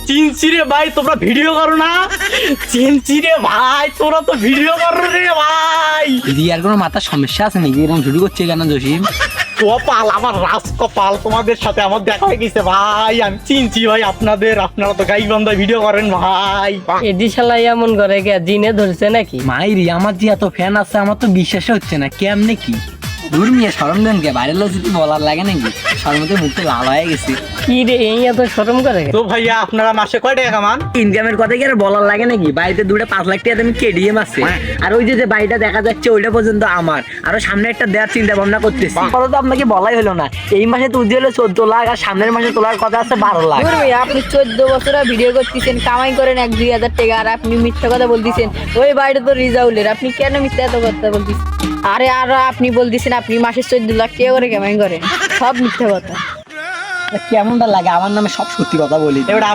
চিনছি রে ভাই, তোমরা ভিডিও করো না? চিনছি রে ভাই, তোরা তো ভিডিও করো রে ভাই। রিয়ার কোনো মাথার সমস্যা আছে নাকি? এরকম শুরু করছে কেন জসিম? কপাল, আমার রাজকপাল, তোমাদের সাথে আমার দেখা হয়ে গেছে ভাই। আমি চিনছি ভাই আপনাদের, আপনারা তো গাইবান্ধায় ভিডিও করেন ভাই। এডি শালা এমন করে কে জিনে ধরছে নাকি? মাইরি, আমার যে এত ফ্যান আছে আমার তো বিশ্বাসই হচ্ছে না। কেমনে কি দূর নিয়ে শরম দেন কে? বাইরের লোক যদি বলার লাগে নাকি? শরমতে মুখে লাল হয়ে গেছে। কি রে, এই এত শরম করে কে? তো ভাইয়া আপনারা মাসে কয় টাকা কামান? ইনকামের কথা কি আর বলার লাগে নাকি? বাড়িতে 2-5 লাখ টাকা আমি কেডিএম আছে, আর ওই যে বাড়িটা দেখা যাচ্ছে ওইটা পর্যন্ত আমার। আরো সামনে একটা দেওয়ার চিন্তা ভাবনা করতেছি। কথা তো আপনাকে বলাই হলো না, এই মাসে তুলতে হলো 14 লাখ, আর সামনের মাসে তোলার কথা আছে 12 লাখ। ধুর ভাই, আপনি 14 বছর ভিডিও করতেছেন, কামাই করেন 1-2 হাজার টাকা, আর আপনি মিথ্যা কথা বলতেছেন। ওই বাড়িটা তো রিজাউলের, আপনি কেন মিথ্যা এত কথা বলতেছেন? আরে আর আপনি বলতেছেন আপনি মাসে 14 লাখ টাকা করে কামাই করেন, সব মিথ্যা কথা। কেমনটা লাগে? আমার নামে সব সত্যি কথা বলি। এবার